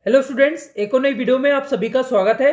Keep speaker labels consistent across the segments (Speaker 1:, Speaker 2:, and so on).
Speaker 1: Hello students, एक और नई वीडियो में आप सभी का स्वागत है।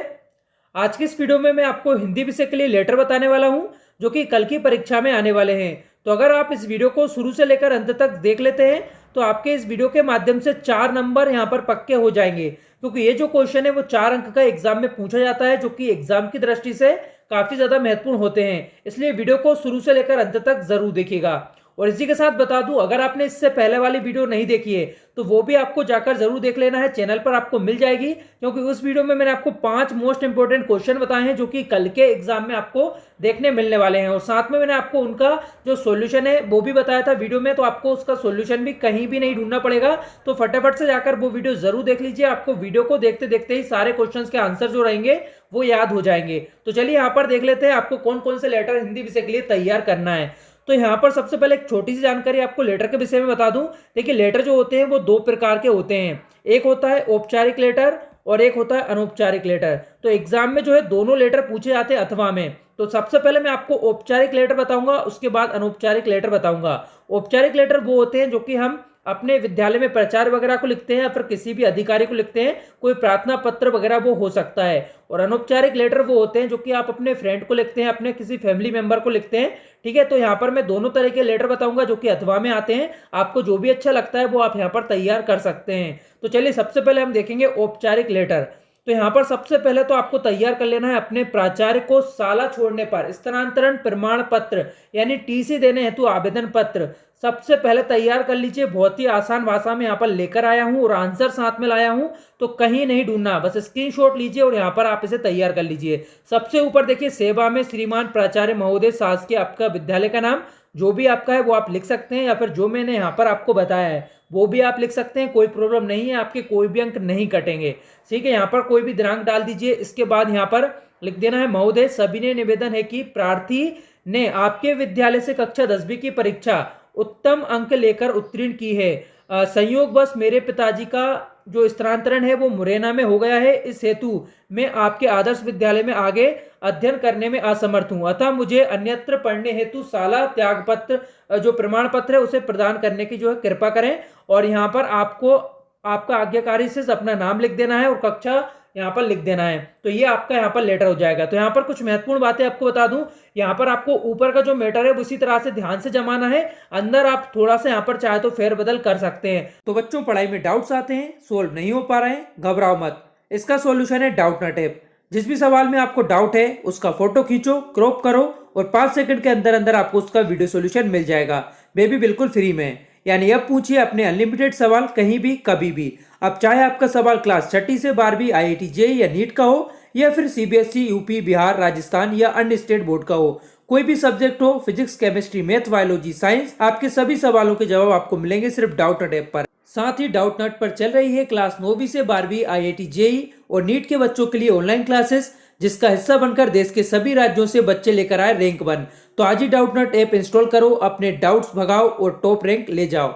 Speaker 1: आज की इस वीडियो में मैं आपको हिंदी विषय के लिए लेटर बताने वाला हूं जो कि कल की परीक्षा में आने वाले हैं। तो अगर आप इस वीडियो को शुरू से लेकर अंत तक देख लेते हैं तो आपके इस वीडियो के माध्यम से 4 नंबर यहां पर पक्के हो जाएंगे, क्योंकि ये जो क्वेश्चन है वो 4 अंक का एग्जाम में पूछा जाता है, जो कि एग्जाम की दृष्टि से काफी ज्यादा महत्वपूर्ण होते हैं। इसलिए वीडियो को शुरू से लेकर अंत तक जरूर देखिएगा। और इसी के साथ बता दूं, अगर आपने इससे पहले वाली वीडियो नहीं देखी है तो वो भी आपको जाकर जरूर देख लेना है, चैनल पर आपको मिल जाएगी। क्योंकि उस वीडियो में मैंने आपको 5 मोस्ट इंपोर्टेंट क्वेश्चन बताए हैं जो कि कल के एग्जाम में आपको देखने मिलने वाले हैं, और साथ में मैंने आपको उनका जो सॉल्यूशन है वो भी बताया था वीडियो में, तो आपको उसका सॉल्यूशन भी कहीं भी नहीं ढूंढना पड़ेगा। तो फटाफट से जाकर वो वीडियो जरूर देख लीजिए, आपको वीडियो को देखते देखते ही सारे क्वेश्चन के आंसर जो रहेंगे वो याद हो जाएंगे। तो चलिए यहाँ पर देख लेते हैं आपको कौन कौन से लेटर हिंदी विषय के लिए तैयार करना है। तो यहाँ पर सबसे पहले एक छोटी सी जानकारी आपको लेटर के विषय में बता दूं। देखिए, लेटर जो होते हैं वो 2 प्रकार के होते हैं, एक होता है औपचारिक लेटर और एक होता है अनौपचारिक लेटर। तो एग्जाम में जो है दोनों लेटर पूछे जाते हैं अथवा में। तो सबसे पहले मैं आपको औपचारिक लेटर बताऊंगा, उसके बाद अनौपचारिक लेटर बताऊंगा। औपचारिक लेटर वो होते हैं जो कि हम अपने विद्यालय में प्राचार्य वगैरह को लिखते हैं या फिर किसी भी अधिकारी को लिखते हैं, कोई प्रार्थना पत्र वगैरह वो हो सकता है। और अनौपचारिक लेटर वो होते हैं जो कि आप अपने फ्रेंड को लिखते हैं, अपने किसी फैमिली मेंबर को लिखते हैं। ठीक है, तो यहाँ पर मैं दोनों तरह के लेटर बताऊंगा जो कि अथवा में आते हैं। आपको जो भी अच्छा लगता है वो आप यहाँ पर तैयार कर सकते हैं। तो चलिए सबसे पहले हम देखेंगे औपचारिक लेटर। तो यहाँ पर सबसे पहले तो आपको तैयार कर लेना है अपने प्राचार्य को शाला छोड़ने पर स्थानांतरण प्रमाण पत्र यानी टीसी देने हेतु आवेदन पत्र सबसे पहले तैयार कर लीजिए। बहुत ही आसान भाषा में यहाँ पर लेकर आया हूँ और आंसर साथ में लाया हूँ, तो कहीं नहीं ढूंढना, बस स्क्रीनशॉट लीजिए और यहाँ पर आप इसे तैयार कर लीजिए। सबसे ऊपर देखिए, सेवा में श्रीमान प्राचार्य महोदय शासकीय आपका विद्यालय का नाम जो भी आपका है वो आप लिख सकते हैं, या फिर जो मैंने यहाँ पर आपको बताया है वो भी आप लिख सकते हैं, कोई प्रॉब्लम नहीं है, आपके कोई भी अंक नहीं कटेंगे। ठीक है, यहाँ पर कोई भी दिनांक डाल दीजिए। इसके बाद यहाँ पर लिख देना है, महोदय सविनय निवेदन है कि प्रार्थी ने आपके विद्यालय से कक्षा 10वीं की परीक्षा उत्तम अंक लेकर उत्तीर्ण की है। संयोगवश मेरे पिताजी का जो स्थानांतरण है वो मुरैना में हो गया है, इस हेतु मैं आपके आदर्श विद्यालय में आगे अध्ययन करने में असमर्थ हूँ, अतः मुझे अन्यत्र पढ़ने हेतु शाला त्याग पत्र जो प्रमाण पत्र है उसे प्रदान करने की जो है कृपा करें। और यहाँ पर आपको आपका आज्ञाकारी से अपना नाम लिख देना है और कक्षा यहाँ पर लिख देना है। तो ये आपका यहाँ पर लेटर हो जाएगा। तो यहाँ पर कुछ महत्वपूर्ण बातें आपको बता दूं, यहाँ पर आपको ऊपर का जो मैटर है वो इसी तरह से ध्यान से जमाना है, अंदर आप थोड़ा सा यहाँ पर चाहे तो फेरबदल कर सकते हैं। तो बच्चों, पढ़ाई में डाउट्स आते हैं, सोल्व नहीं हो पा रहे हैं, घबराओ मत, इसका सॉल्यूशन है डाउट नॉट ऐप। जिस भी सवाल में आपको डाउट है उसका फोटो खींचो, क्रॉप करो और 5 सेकंड के अंदर अंदर आपको उसका वीडियो सॉल्यूशन मिल जाएगा, बेबी बिल्कुल फ्री में। यानी अब पूछिए अपने अनलिमिटेड सवाल कहीं भी कभी भी। अब चाहे आपका सवाल क्लास 6ठी से 12वीं आईआईटी जेईई या नीट का हो, या फिर सीबीएसई यूपी बिहार राजस्थान या अन्य स्टेट बोर्ड का हो, कोई भी सब्जेक्ट हो, physics chemistry math biology science, आपके सभी सवालों के जवाब आपको मिलेंगे सिर्फ डाउट नॉट ऐप पर। साथ ही डाउट नॉट पर चल रही है क्लास 9वीं से 12वीं आईआईटी जेईई और नीट के बच्चों के लिए ऑनलाइन क्लासेस, जिसका हिस्सा बनकर देश के सभी राज्यों से बच्चे लेकर आए रैंक 1। तो आज ही डाउट नॉट ऐप इंस्टॉल करो, अपने डाउट्स भगाओ और टॉप रैंक ले जाओ।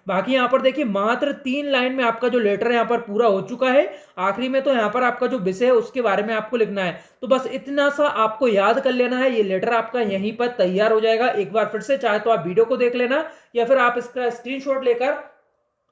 Speaker 1: बाकी यहाँ पर देखिए, मात्र 3 लाइन में आपका जो लेटर है यहाँ पर पूरा हो चुका है। आखिरी में तो यहाँ पर आपका जो विषय है उसके बारे में आपको लिखना है। तो बस इतना सा आपको याद कर लेना है, ये लेटर आपका यहीं पर तैयार हो जाएगा। एक बार फिर से चाहे तो आप वीडियो को देख लेना, या फिर आप इसका स्क्रीनशॉट लेकर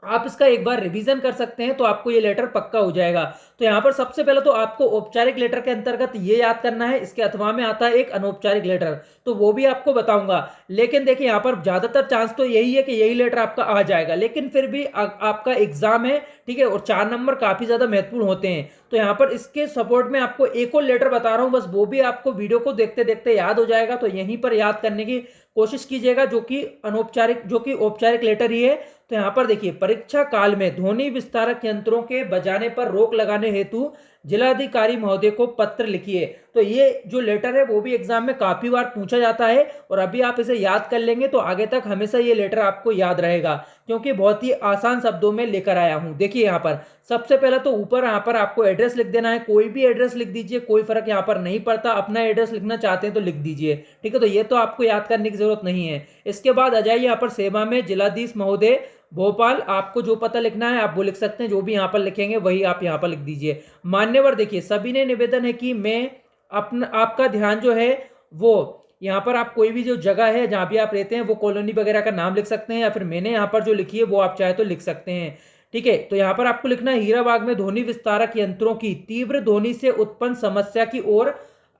Speaker 1: आप इसका एक बार रिवीजन कर सकते हैं, तो आपको ये लेटर पक्का हो जाएगा। तो यहाँ पर सबसे पहले तो आपको औपचारिक लेटर के अंतर्गत ये याद करना है, इसके अथवा में आता है एक अनौपचारिक लेटर, तो वो भी आपको बताऊंगा। लेकिन देखिए, यहाँ पर ज्यादातर चांस तो यही है कि यही लेटर आपका आ जाएगा, लेकिन फिर भी आपका एग्जाम है, ठीक है, और 4 नंबर काफी ज्यादा महत्वपूर्ण होते हैं। तो यहाँ पर इसके सपोर्ट में आपको एक और लेटर बता रहा हूँ, बस वो भी आपको वीडियो को देखते देखते याद हो जाएगा। तो यहीं पर याद करने की कोशिश कीजिएगा, जो कि औपचारिक लेटर ही है। तो यहाँ पर देखिए, परीक्षा काल में ध्वनि विस्तारक यंत्रों के बजाने पर रोक लगाने हेतु जिलाधिकारी महोदय को पत्र लिखिए। तो ये जो लेटर है वो भी एग्जाम में काफी बार पूछा जाता है, और अभी आप इसे याद कर लेंगे तो आगे तक हमेशा ये लेटर आपको याद रहेगा, क्योंकि बहुत ही आसान शब्दों में लेकर आया हूं। देखिए, यहाँ पर सबसे पहले तो ऊपर यहाँ पर आपको एड्रेस लिख देना है, कोई भी एड्रेस लिख दीजिए, कोई फर्क यहाँ पर नहीं पड़ता, अपना एड्रेस लिखना चाहते हैं तो लिख दीजिए। ठीक है, तो ये तो आपको याद करने की जरूरत नहीं है। इसके बाद आ जाइए यहाँ पर सेवा में जिलाधीश महोदय भोपाल, आपको जो पता लिखना है आप वो लिख सकते हैं, जो भी यहाँ पर लिखेंगे वही आप यहाँ पर लिख दीजिए। मान्यवर, देखिए सभी ने निवेदन है कि मैं अपना आपका ध्यान जो है वो यहाँ पर आप कोई भी जो जगह है जहाँ भी आप रहते हैं वो कॉलोनी वगैरह का नाम लिख सकते हैं, या फिर मैंने यहाँ पर जो लिखी है वो आप चाहे तो लिख सकते हैं। ठीक है, तो यहाँ पर आपको लिखना है हीरा बाग में ध्वनि विस्तारक यंत्रों की तीव्र ध्वनि से उत्पन्न समस्या की ओर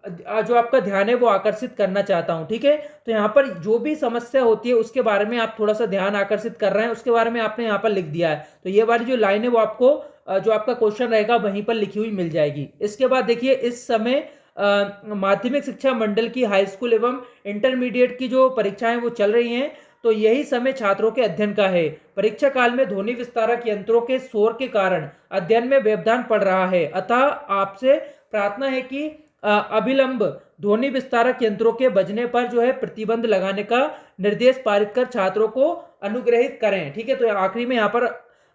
Speaker 1: जो आपका ध्यान है वो आकर्षित करना चाहता हूं। ठीक है, तो यहाँ पर जो भी समस्या होती है उसके बारे में आप थोड़ा सा ध्यान आकर्षित कर रहे हैं, उसके बारे में आपने यहाँ पर लिख दिया है। तो ये वाली जो लाइन है वो आपको जो आपका क्वेश्चन रहेगा वहीं पर लिखी हुई मिल जाएगी। इसके बाद देखिए, इस समय माध्यमिक शिक्षा मंडल की हाई स्कूल एवं इंटरमीडिएट की जो परीक्षाएं वो चल रही हैं, तो यही समय छात्रों के अध्ययन का है। परीक्षा काल में ध्वनि विस्तारक यंत्रों के शोर के कारण अध्ययन में व्यवधान पड़ रहा है, अतः आपसे प्रार्थना है कि अभिलंब ध्वनि विस्तारक यंत्रों के बजने पर जो है प्रतिबंध लगाने का निर्देश पारित कर छात्रों को अनुग्रहित करें। ठीक है, तो आखिरी में यहाँ पर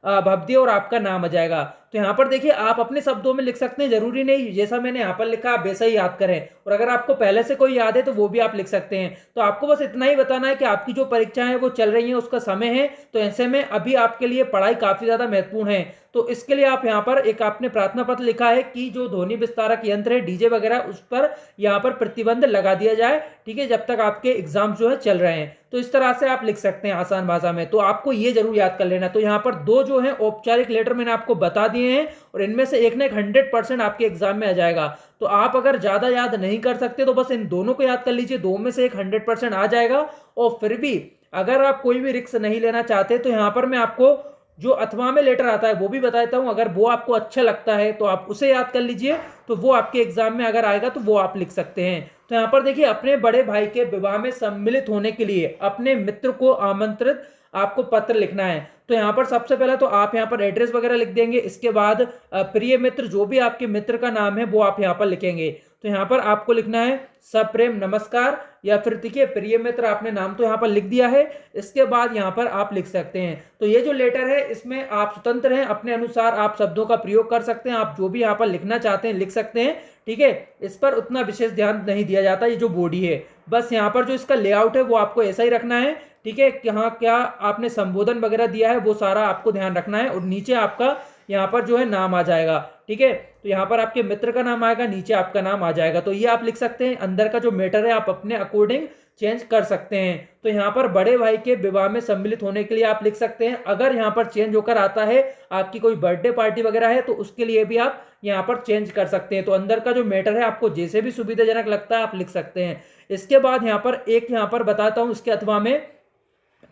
Speaker 1: भवदी और आपका नाम आ जाएगा। तो यहाँ पर देखिए, आप अपने शब्दों में लिख सकते हैं, जरूरी नहीं जैसा मैंने यहाँ पर लिखा आप वैसा ही याद करें, और अगर आपको पहले से कोई याद है तो वो भी आप लिख सकते हैं। तो आपको बस इतना ही बताना है कि आपकी जो परीक्षाएं वो चल रही हैं उसका समय है, तो ऐसे में अभी आपके लिए पढ़ाई काफी ज्यादा महत्वपूर्ण है। तो इसके लिए आप यहाँ पर एक आपने प्रार्थना पत्र लिखा है कि जो ध्वनि विस्तारक यंत्र है डीजे वगैरह उस पर यहाँ पर प्रतिबंध लगा दिया जाए। ठीक है, जब तक आपके एग्जाम जो है चल रहे हैं। तो इस तरह से आप लिख सकते हैं आसान भाषा में। तो आपको ये जरूर याद कर लेना। तो यहाँ पर दो जो है औपचारिक लेटर मैंने आपको बता दिए हैं, और इनमें से एक ना एक 100% आपके एग्जाम में आ जाएगा। तो आप अगर ज्यादा याद नहीं कर सकते तो बस इन दोनों को याद कर लीजिए, दो में से एक 100% आ जाएगा। और फिर भी अगर आप कोई भी रिस्क नहीं लेना चाहते तो यहाँ पर मैं आपको जो अथवा में लेटर आता है वो भी बता देता हूं। अगर वो आपको अच्छा लगता है तो आप उसे याद कर लीजिए, तो वो आपके एग्जाम में अगर आएगा तो वो आप लिख सकते हैं। तो यहाँ पर देखिए, अपने बड़े भाई के विवाह में सम्मिलित होने के लिए अपने मित्र को आमंत्रित आपको पत्र लिखना है। तो यहाँ पर सबसे पहले तो आप यहाँ पर एड्रेस वगैरह लिख देंगे। इसके बाद प्रिय मित्र, जो भी आपके मित्र का नाम है वो आप यहाँ पर लिखेंगे। तो यहाँ पर आपको लिखना है सप्रेम नमस्कार, या फिर देखिए प्रिय मित्र आपने नाम तो यहाँ पर लिख दिया है। इसके बाद यहाँ पर आप लिख सकते हैं। तो ये जो लेटर है इसमें आप स्वतंत्र हैं, अपने अनुसार आप शब्दों का प्रयोग कर सकते हैं, आप जो भी यहाँ पर लिखना चाहते हैं लिख सकते हैं। ठीक है, इस पर उतना विशेष ध्यान नहीं दिया जाता। ये जो बॉडी है, बस यहाँ पर जो इसका लेआउट है वो आपको ऐसा ही रखना है। ठीक है, यहाँ क्या आपने संबोधन वगैरह दिया है वो सारा आपको ध्यान रखना है, और नीचे आपका यहाँ पर जो है नाम आ जाएगा। ठीक है, तो यहाँ पर आपके मित्र का नाम आएगा, नीचे आपका नाम आ जाएगा। तो ये आप लिख सकते हैं। अंदर का जो मैटर है आप अपने अकॉर्डिंग चेंज कर सकते हैं। तो यहाँ पर बड़े भाई के विवाह में सम्मिलित होने के लिए आप लिख सकते हैं। अगर यहाँ पर चेंज होकर आता है आपकी कोई बर्थडे पार्टी वगैरह है तो उसके लिए भी आप यहाँ पर चेंज कर सकते हैं। तो अंदर का जो मैटर है आपको जैसे भी सुविधाजनक लगता है आप लिख सकते हैं। इसके बाद यहाँ पर एक यहाँ पर बताता हूँ, इसके अथवा में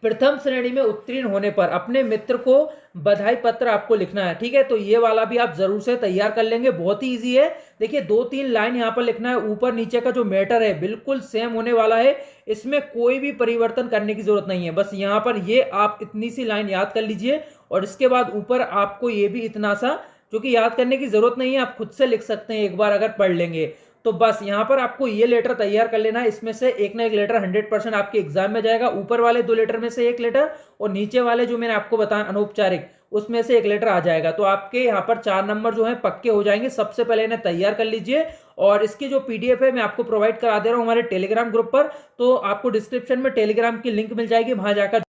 Speaker 1: प्रथम श्रेणी में उत्तीर्ण होने पर अपने मित्र को बधाई पत्र आपको लिखना है। ठीक है, तो ये वाला भी आप जरूर से तैयार कर लेंगे, बहुत ही इजी है। देखिए 2-3 लाइन यहाँ पर लिखना है, ऊपर नीचे का जो मैटर है बिल्कुल सेम होने वाला है, इसमें कोई भी परिवर्तन करने की जरूरत नहीं है। बस यहाँ पर ये आप इतनी सी लाइन याद कर लीजिए, और इसके बाद ऊपर आपको ये भी इतना सा, जो कि याद करने की जरूरत नहीं है, आप खुद से लिख सकते हैं एक बार अगर पढ़ लेंगे। तो बस यहाँ पर आपको ये लेटर तैयार कर लेना है। इसमें से एक ना एक लेटर 100% आपके एग्जाम में जाएगा। ऊपर वाले 2 लेटर में से एक लेटर, और नीचे वाले जो मैंने आपको बताया अनौपचारिक, उसमें से एक लेटर आ जाएगा। तो आपके यहाँ पर 4 नंबर जो है पक्के हो जाएंगे। सबसे पहले इन्हें तैयार कर लीजिए, और इसकी जो पीडीएफ है मैं आपको प्रोवाइड करा दे रहा हूँ हमारे टेलीग्राम ग्रुप पर। तो आपको डिस्क्रिप्शन में टेलीग्राम की लिंक मिल जाएगी, वहां जाकर